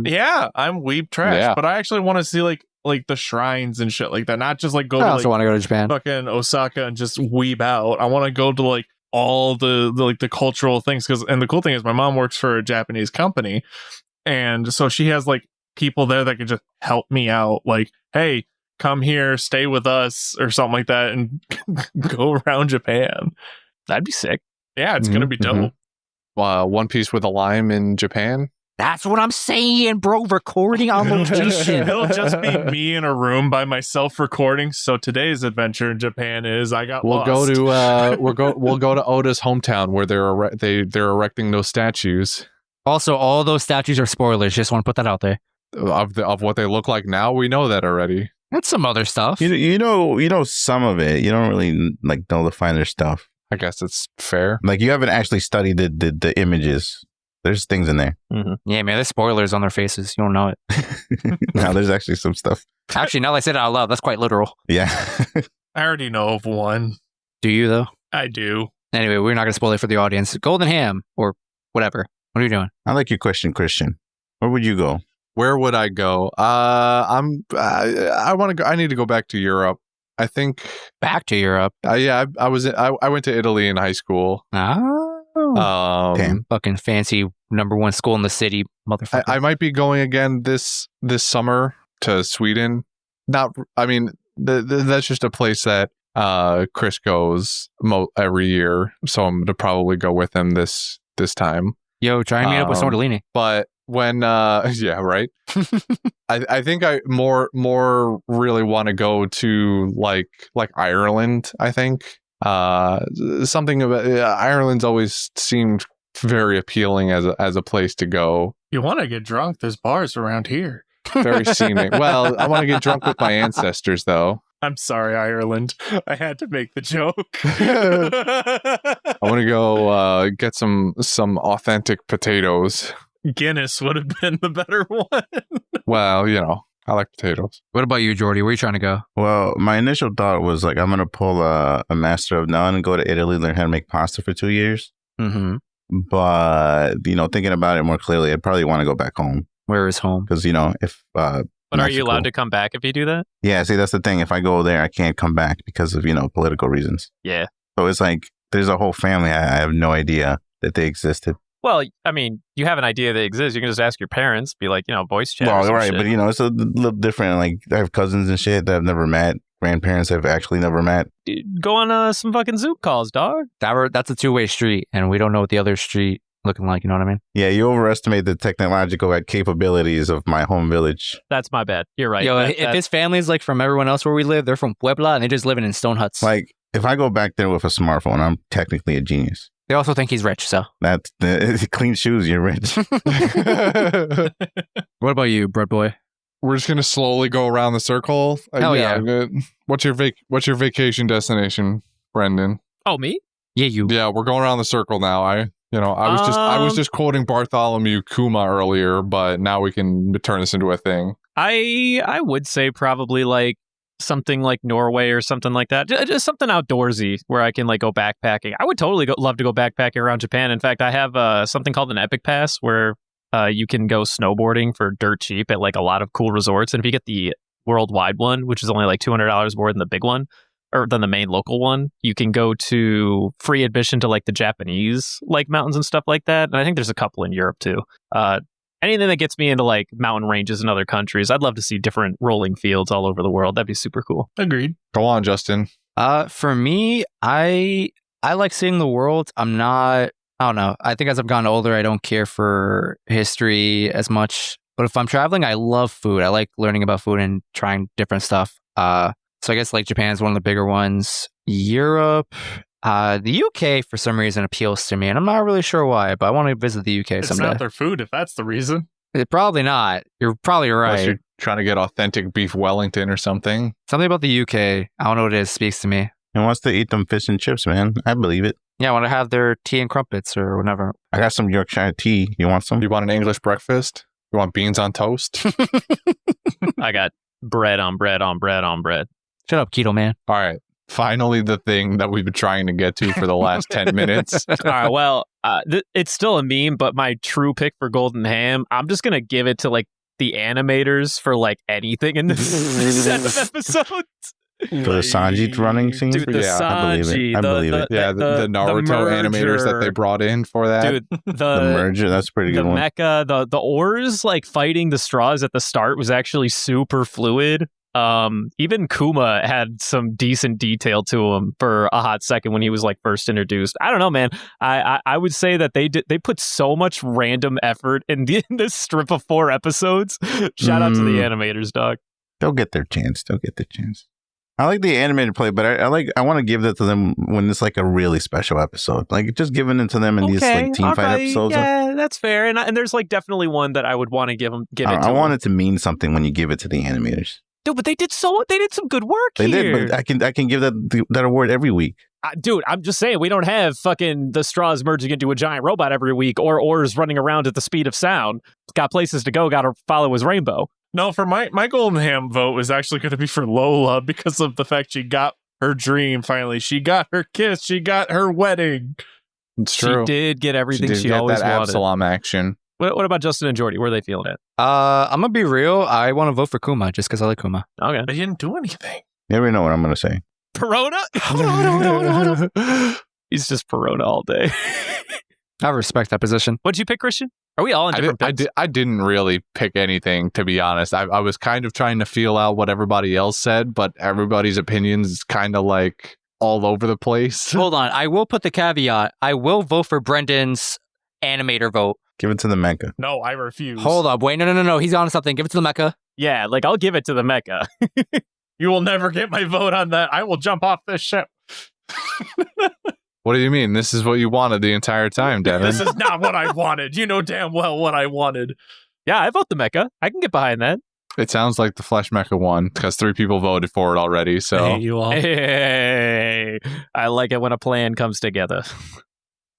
Yeah, I'm weeb trash, Yeah. but I actually want to see like the shrines and shit like that. Not just like go I to also like want to go to Japan. fucking Osaka and just weeb out. I want to go to like all the cultural things and the cool thing is my mom works for a Japanese company, and so she has like people there that can just help me out. Like, hey, come here, stay with us, or something like that, and go around Japan. That'd be sick. Yeah, it's gonna be dope. One Piece with a lime in Japan. That's what I'm saying, bro. Recording on location. It'll just be me in a room by myself recording. So today's adventure in Japan is I got We'll lost. go to we'll go to Oda's hometown where they're erecting those statues Also, all those statues are spoilers. Just want to put that out there. of what they look like now. We know that already. That's some other stuff. You know some of it. You don't really like know the finer stuff. I guess it's fair. Like you haven't actually studied the images. There's things in there. Yeah, man, there's spoilers on their faces. You don't know it. Now there's actually some stuff. Actually, now that I said it out loud, that's quite literal. Yeah. I already know of one. Do you, though? I do. Anyway, we're not going to spoil it for the audience. Golden Ham or whatever. What are you doing? I like your question, Christian. Where would you go? Where would I go? I want to go. I need to go back to Europe. I think Back to Europe. yeah, I went to Italy in high school. Damn. Fucking fancy #1 school in the city, motherfucker. I might be going again this summer to Sweden. I mean, that's just a place that Chris goes every year, so I'm gonna probably go with him this time. Yo, try and meet up with Sortolini. But when yeah, right. I think I more really want to go to like Ireland. I think something about Ireland's always seemed very appealing as a place to go. You want to get drunk? There's bars around here. Very scenic. Well, I want to get drunk with my ancestors, though. I'm sorry, Ireland. I had to make the joke. I want to go get some authentic potatoes. Guinness would have been the better one. Well, I like potatoes. What about you, Jordy? Where are you trying to go? Well, my initial thought was like I'm gonna pull a Master of None and go to Italy, learn how to make pasta for 2 years. Mm-hmm. But thinking about it more clearly, I'd probably want to go back home Where is home? because if But are you allowed to come back if you do that? Yeah, see, that's the thing. If I go there, I can't come back because of political reasons. Yeah. So it's like there's a whole family. I have no idea that they existed. Well, I mean, you have an idea they exist. You can just ask your parents, be like, voice chat. or Well, some right, shit. but it's a little different. Like I have cousins and shit that I've never met. Grandparents I've actually never met. Go on some fucking Zoom calls, dog. That's a two-way street, and we don't know what the other street looking like. You know what I mean? Yeah, you overestimate the technological capabilities of my home village. That's my bad. You're right. Yo, That- if that- his family's like from everyone else where we live, they're from Puebla, and they're just living in stone huts. Like if I go back there with a smartphone, I'm technically a genius. They also think he's rich, so. That's the clean shoes. You're rich. What about you, bread boy? We're just gonna slowly go around the circle. Hell yeah. What's your vacation destination, Brendan? Oh, me? Yeah, you. Yeah, we're going around the circle now. I was just quoting Bartholomew Kuma earlier, but now we can turn this into a thing. I would say probably like something like Norway or something like that. Just something outdoorsy where I can like go backpacking. I would totally love to go backpacking around Japan. In fact, I have something called an Epic Pass where you can go snowboarding for dirt cheap at like a lot of cool resorts. And if you get the worldwide one, which is only like $200 more than the big one, or than the main local one, you can go to free admission to like the Japanese like mountains and stuff like that. And I think there's a couple in Europe too. Anything that gets me into like mountain ranges in other countries, I'd love to see different rolling fields all over the world. That'd be super cool. Agreed. Go on, Justin. For me, I like seeing the world. I don't know. I think as I've gotten older, I don't care for history as much. But if I'm traveling, I love food. I like learning about food and trying different stuff. So I guess like Japan's one of the bigger ones. Europe, the UK for some reason appeals to me, and I'm not really sure why, but I want to visit the UK someday. It's not their food, if that's the reason. Probably not. You're probably right. Unless you're trying to get authentic beef Wellington or something. Something about the UK, I don't know what it is, speaks to me. He wants to eat them fish and chips, man. I believe it. Yeah, I want to have their tea and crumpets or whatever. I got some Yorkshire tea. You want some? You want an English breakfast? You want beans on toast? I got bread on bread on bread on bread. Shut up, keto man. All right. Finally, the thing that we've been trying to get to for the last 10 minutes. All right. Well, it's still a meme, but my true pick for Golden Ham, I'm just going to give it to like the animators for like anything in this set of episodes. For the Sanji running scene? Dude, the Sanji, I believe it. The Naruto animators that they brought in for that. Dude, the merger, that's a pretty good one. The mecha, the Oars like fighting the straws at the start was actually super fluid. Even Kuma had some decent detail to him for a hot second when he was like first introduced. I don't know, man. I would say that they put so much random effort in this strip of 4 episodes. Shout out to the animators, dog. They'll get their chance. I like the animated play, but I want to give that to them when it's like a really special episode. Like just giving it to them in these like team fight episodes. Yeah, that's fair. And there's like definitely one that I would want to give it to. I want it to mean something when you give it to the animators. Dude, but they did some good work here. They did, but I can give that award every week. Dude, I'm just saying we don't have fucking the straws merging into a giant robot every week or Oars running around at the speed of sound. Got places to go, got to follow his rainbow. No, for my Golden Ham vote was actually going to be for Lola because of the fact she got her dream finally. She got her kiss. She got her wedding. It's true. She did get everything she get always that wanted. Absalom action. What about Justin and Jordy? Where are they feeling it? I'm gonna be real. I want to vote for Kuma just because I like Kuma. Okay. But he didn't do anything. You never know what I'm gonna say. Perona? Hold on. He's just Perona all day. I respect that position. What'd you pick, Christian? Are we all in different picks? I didn't really pick anything, to be honest. I was kind of trying to feel out what everybody else said, but everybody's opinions is kind of like all over the place. Hold on. I will put the caveat. I will vote for Brendan's animator vote. Give it to the mecha. No, I refuse. Hold up. Wait, no. He's on something. Give it to the mecha. Yeah, like I'll give it to the mecha. You will never get my vote on that. I will jump off this ship. What do you mean? This is what you wanted the entire time, Devin. This is not what I wanted. You know damn well what I wanted. Yeah, I vote the mecha. I can get behind that. It sounds like the Flesh Mecha won because 3 people voted for it already. So hey, you all. Hey, I like it when a plan comes together.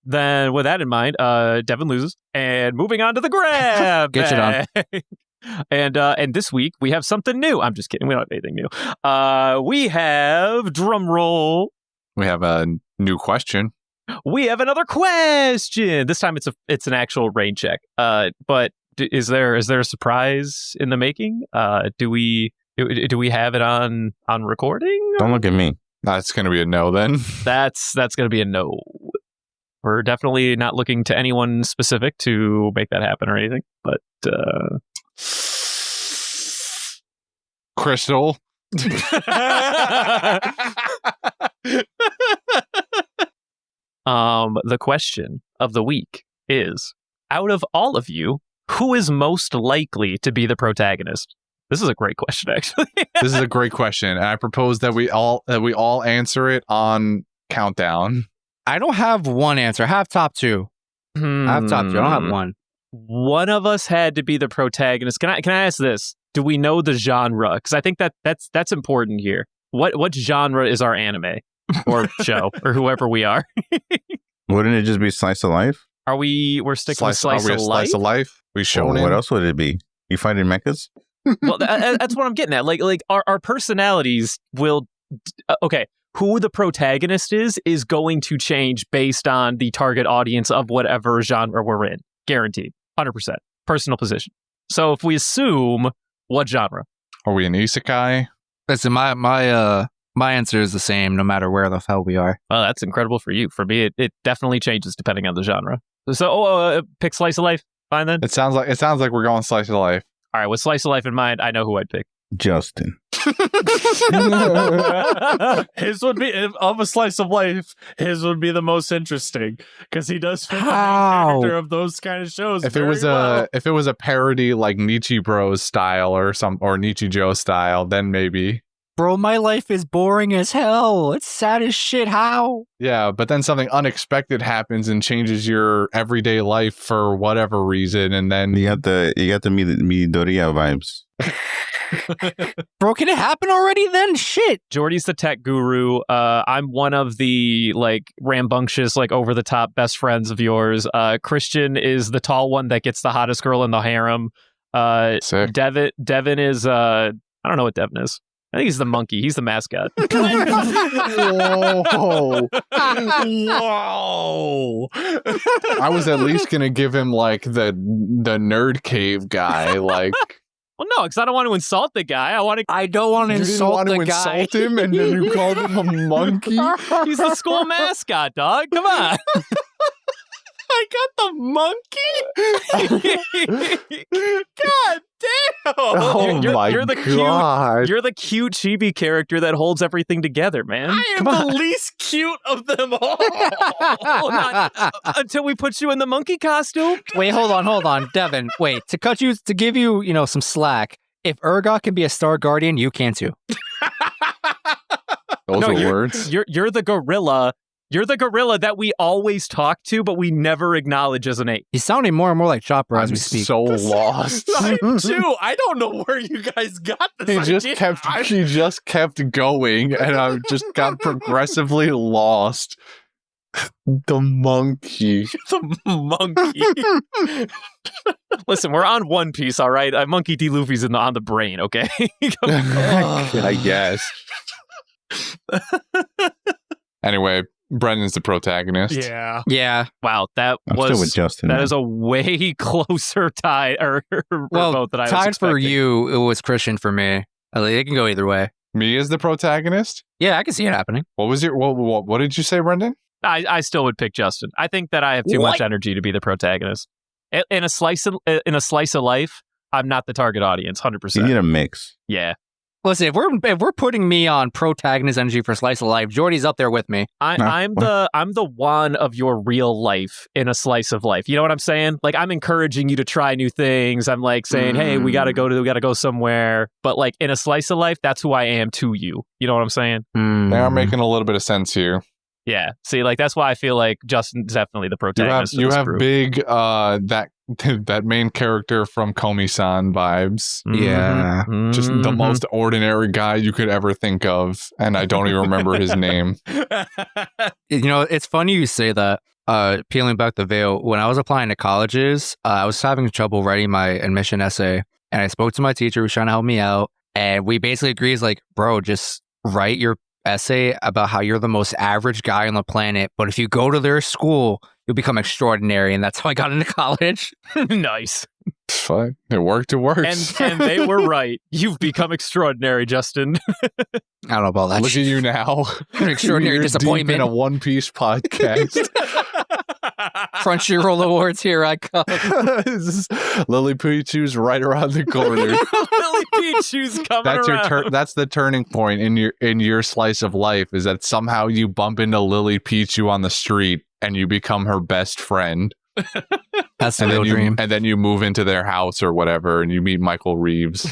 Then, with that in mind, Devin loses, and moving on to the grab. Get shit on. And this week we have something new. I'm just kidding. We don't have anything new. We have drum roll. we have a new question. We have another question. This time it's an actual rain check. But is there a surprise in the making? Do we have it on recording? Don't look at me. That's going to be a no then. That's going to be a no. We're definitely not looking to anyone specific to make that happen or anything, but Crystal. The question of the week is, out of all of you, who is most likely to be the protagonist? This is a great question, actually. This is a great question, and I propose that we all answer it on countdown. I don't have one answer. I have top 2. I have top 2. I don't have one. One of us had to be the protagonist. Can I ask this? Do we know the genre? Because I think that's important here. What genre is our anime or show or whoever we are? Wouldn't it just be slice of life? We're sticking with slice of life? Slice of life? We shown What else would it be? You fighting mechas? Well, that's what I'm getting at. Like our personalities will. Okay, who the protagonist is going to change based on the target audience of whatever genre we're in. Guaranteed, 100%. personal position. So if we assume, what genre? Are we an isekai? Listen, my answer is the same no matter where the hell we are. Well, that's incredible for you. For me, it definitely changes depending on the genre. So, pick slice of life. Fine then. It sounds like we're going slice of life. All right, with slice of life in mind, I know who I'd pick. Justin. His would be of a slice of life. His would be the most interesting because he does fit the main character of those kind of shows. If it was a parody like Nietzsche Bros style or Nietzsche Joe style, then maybe. Bro, my life is boring as hell. It's sad as shit. How? Yeah, but then something unexpected happens and changes your everyday life for whatever reason, and then you got the Midoriya vibes. Bro, can it happen already then? Shit. Jordy's the tech guru. I'm one of the rambunctious, over the top best friends of yours. Christian is the tall one that gets the hottest girl in the harem. Sick. Devin is I don't know what Devin is. I think he's the monkey. He's the mascot. Whoa. Whoa. I was at least gonna give him the nerd cave guy. Well, no, because I don't want to insult the guy. I don't want to insult the guy. Insult him, and then you called him a monkey. He's the school mascot, dog. Come on. I got the monkey. God damn! Oh you're the God! You're the cute chibi character that holds everything together, man. I am the least cute of them all. Until we put you in the monkey costume. Wait, hold on, Devin. Wait, to give you, some slack. If Urgot can be a Star Guardian, you can too. Those are words. You're the gorilla. You're the gorilla that we always talk to, but we never acknowledge as an ape. He's sounding more and more like Chopper as I'm we speak. so lost. I too. I don't know where you guys got this idea. She just kept going, and I just got progressively lost. The monkey. The monkey. Listen, we're on One Piece, all right? Monkey D. Luffy's on the brain, okay? I guess. Anyway, Brendan's the protagonist. Yeah. Wow, I'm still with Justin. That is a way closer tie or vote that I was tied expecting. for you. It was Christian for me. It can go either way. Me as the protagonist? Yeah, I can see it happening. What was your what did you say, Brendan? I still would pick Justin. I think that I have too much energy to be the protagonist. In a slice of life, I'm not the target audience. 100%. You need a mix. Yeah. Listen, if we're putting me on protagonist energy for Slice of Life, Jordy's up there with me. I'm the one of your real life in a slice of life. You know what I'm saying? I'm encouraging you to try new things. I'm saying, hey, we gotta go somewhere. But in a slice of life, that's who I am to you. You know what I'm saying? They are making a little bit of sense here. Yeah. See, that's why I feel like Justin's definitely the protagonist. You have big that main character from Komi-san vibes. Yeah. Just the most ordinary guy you could ever think of, and I don't even remember his name. It's funny you say that. Peeling back the veil, when I was applying to colleges, I was having trouble writing my admission essay, and I spoke to my teacher who was trying to help me out, and we basically agreed, bro, just write your essay about how you're the most average guy on the planet, but if you go to their school, you'll become extraordinary, and that's how I got into college. Nice. Fine. It worked. And they were right. You've become extraordinary, Justin. I don't know about that. Look at you now. An extraordinary You're disappointment. Deep in a One Piece podcast. Crunchyroll Awards, here I come. Lily Pichu's right around the corner. Lily Pichu's coming around. That's the turning point in your slice of life, is that somehow you bump into Lily Pichu on the street and you become her best friend. That's the real dream. And then you move into their house or whatever, and you meet Michael Reeves.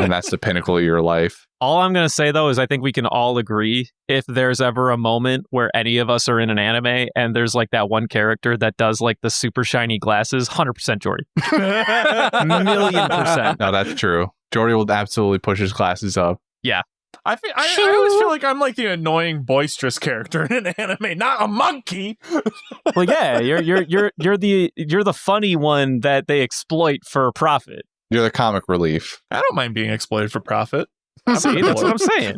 And that's the pinnacle of your life. All I'm going to say, though, is I think we can all agree, if there's ever a moment where any of us are in an anime and there's that one character that does the super shiny glasses, 100% Jordy. 1,000,000%. No, that's true. Jordy will absolutely push his glasses up. Yeah. I always feel like I'm the annoying boisterous character in an anime, not a monkey. Well, yeah, you're the funny one that they exploit for profit. You're the comic relief. I don't mind being exploited for profit. See, that's what I'm saying.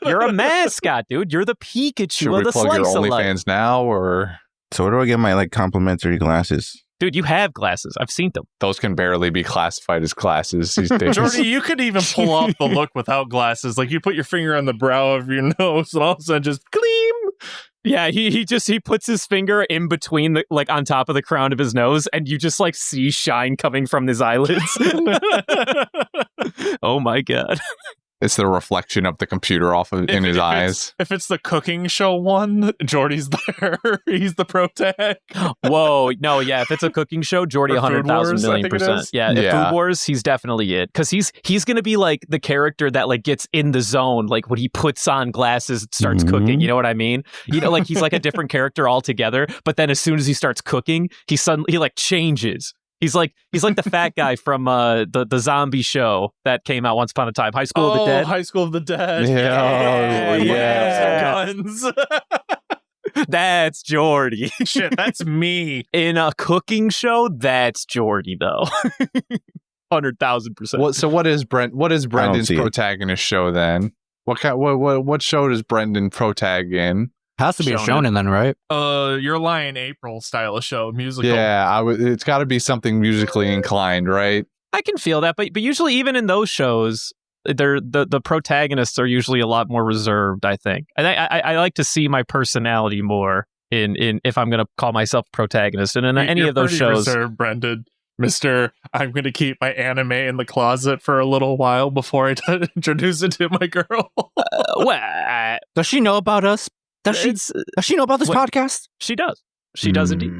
You're a mascot, dude. You're the Pikachu Should of we the plug your slice of life. OnlyFans now, or so where do I get my complimentary glasses? Dude, you have glasses. I've seen them. Those can barely be classified as glasses these days. Jordy, you could even pull off the look without glasses. Like you put your finger on the brow of your nose and all of a sudden just gleam. Yeah, he puts his finger in between the like on top of the crown of his nose, and you just like see shine coming from his eyelids. Oh my god. It's the reflection of the computer in his eyes. If it's the cooking show one, Jordy's there. He's the pro tag. Whoa, no, yeah. If it's a cooking show, Jordy 100,000 million %. Yeah, if Food Wars, he's definitely it because he's gonna be like the character that like gets in the zone, like when he puts on glasses and starts cooking. You know what I mean? You know, like he's like a different character altogether. But then as soon as he starts cooking, he like changes. He's like the fat guy from the zombie show that came out once upon a time, High School of the Dead. High School of the Dead. Yeah. Guns. That's Jordy. Shit, that's me. In a cooking show, that's Jordy though. 100,000%. So what is Brendan's protagonist show then? What show does Brendan protag in? Has to be a shonen then, right? Your Lion April style of show, musical. Yeah, it's got to be something musically inclined, right? I can feel that, but usually even in those shows, the protagonists are usually a lot more reserved. I think I like to see my personality more in if I'm going to call myself protagonist, and in any of those shows. Reserved, Brendan. Mr. I'm going to keep my anime in the closet for a little while before I introduce it to my girl. Does she know about us? Does she know about this podcast? She does. She does indeed.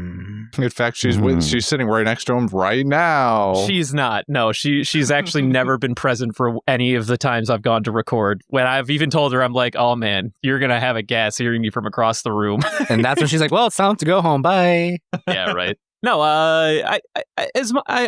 In fact, she's sitting right next to him right now. She's not. No, she's actually never been present for any of the times I've gone to record. When I've even told her, I'm like, oh man, you're going to have a gas hearing me from across the room. And that's when she's like, well, it's time to go home. Bye. Yeah, right. No, I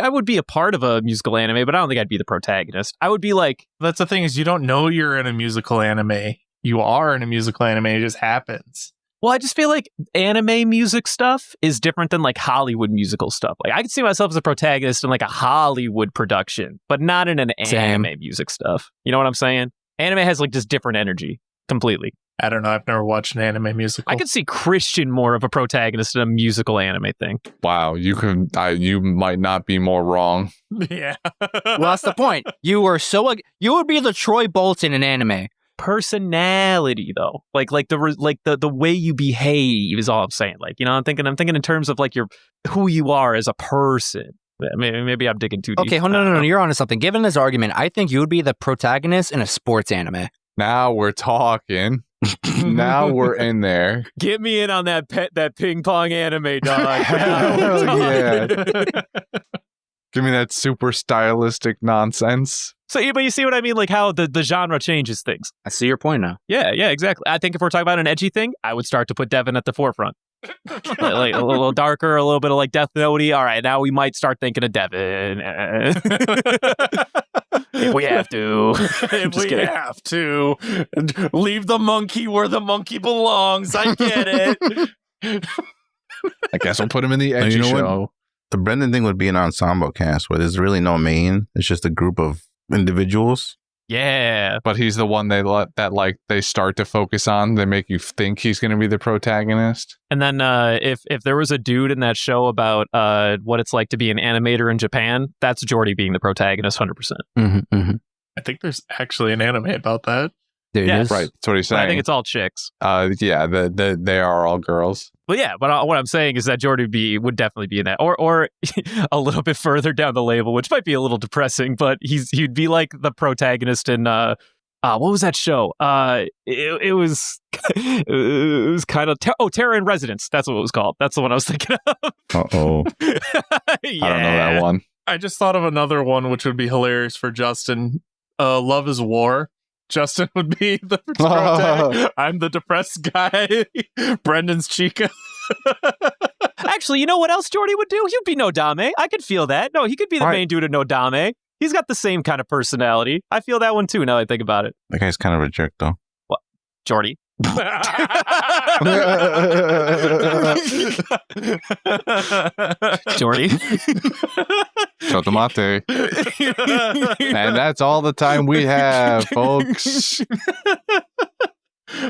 would be a part of a musical anime, but I don't think I'd be the protagonist. I would be like... That's the thing is you don't know you're in a musical anime. You are in a musical anime. It just happens. Well, I just feel like anime music stuff is different than like Hollywood musical stuff. Like I could see myself as a protagonist in like a Hollywood production, but not in an anime music stuff. You know what I'm saying? Anime has like just different energy completely. I don't know. I've never watched an anime musical. I could see Christian more of a protagonist in a musical anime thing. Wow, you might not be more wrong. Yeah. Well, that's the point. You would be the Troy Bolton in anime. Personality though, like the way you behave is all I'm saying. Like, you know, I'm thinking in terms of like who you are as a person. Maybe I'm digging too deep. Okay, no, you're onto something. Given this argument, I think you would be the protagonist in a sports anime. Now we're talking. Now we're in there. Get me in on that ping pong anime, dog. Yeah. Give me that super stylistic nonsense. So, but you see what I mean? Like how the genre changes things. I see your point now. Yeah, exactly. I think if we're talking about an edgy thing, I would start to put Devin at the forefront. like a little darker, a little bit of like Death Note-y. All right, now we might start thinking of Devin. If we have to. If we have to. Leave the monkey where the monkey belongs. I get it. I guess we'll put him in the edgy show. What? The Brendan thing would be an ensemble cast where there's really no main. It's just a group of individuals. Yeah, but he's the one they start to focus on. They make you think he's going to be the protagonist. And then if there was a dude in that show about what it's like to be an animator in Japan, that's Jordy being the protagonist, 100%. I think there's actually an anime about that. Yes. Right. That's what he's saying. But I think it's all chicks. Yeah, they are all girls. But yeah, but what I'm saying is that Jordy would definitely be in that, or a little bit further down the label, which might be a little depressing, but he'd be like the protagonist in what was that show? It was kind of Terror in Residence. That's what it was called. That's the one I was thinking of. Uh-oh. Yeah. I don't know that one. I just thought of another one which would be hilarious for Justin. Love is War. Justin would be the protagonist. I'm the depressed guy. Brendan's Chica. Actually, you know what else Jordy would do? He'd be Nodame. I could feel that. No, he could be the main dude in Nodame. He's got the same kind of personality. I feel that one too now that I think about it. That guy's kind of a jerk though. What? Jordy? Jordy? Chotomate. And that's all the time we have, folks.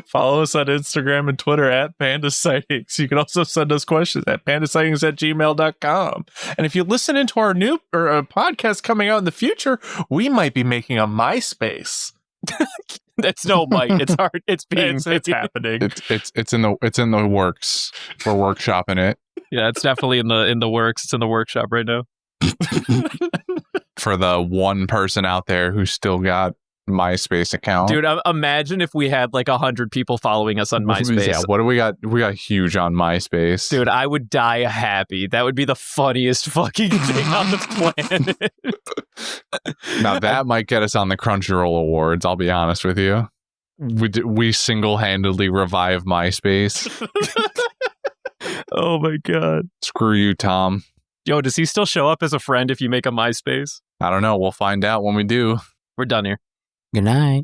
Follow us on Instagram and Twitter at Panda Sightings. You can also send us questions at pandasightings@gmail.com. And if you listen into our new podcast coming out in the future, we might be making a MySpace. That's no might. It's hard. It's happening. It's in the works. We're workshopping it. Yeah, it's definitely in the works. It's in the workshop right now. For the one person out there who's still got MySpace account. Dude, imagine if we had like 100 people following us on MySpace. Yeah, what do we got? We got huge on MySpace. Dude, I would die happy. That would be the funniest fucking thing on the planet. Now that might get us on the Crunchyroll Awards, I'll be honest with you. We single-handedly revive MySpace. Oh my god. Screw you, Tom. Yo, does he still show up as a friend if you make a MySpace? I don't know. We'll find out when we do. We're done here. Good night.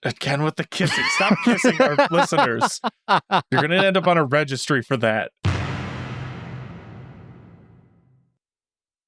Again with the kissing. Stop kissing our listeners. You're going to end up on a registry for that.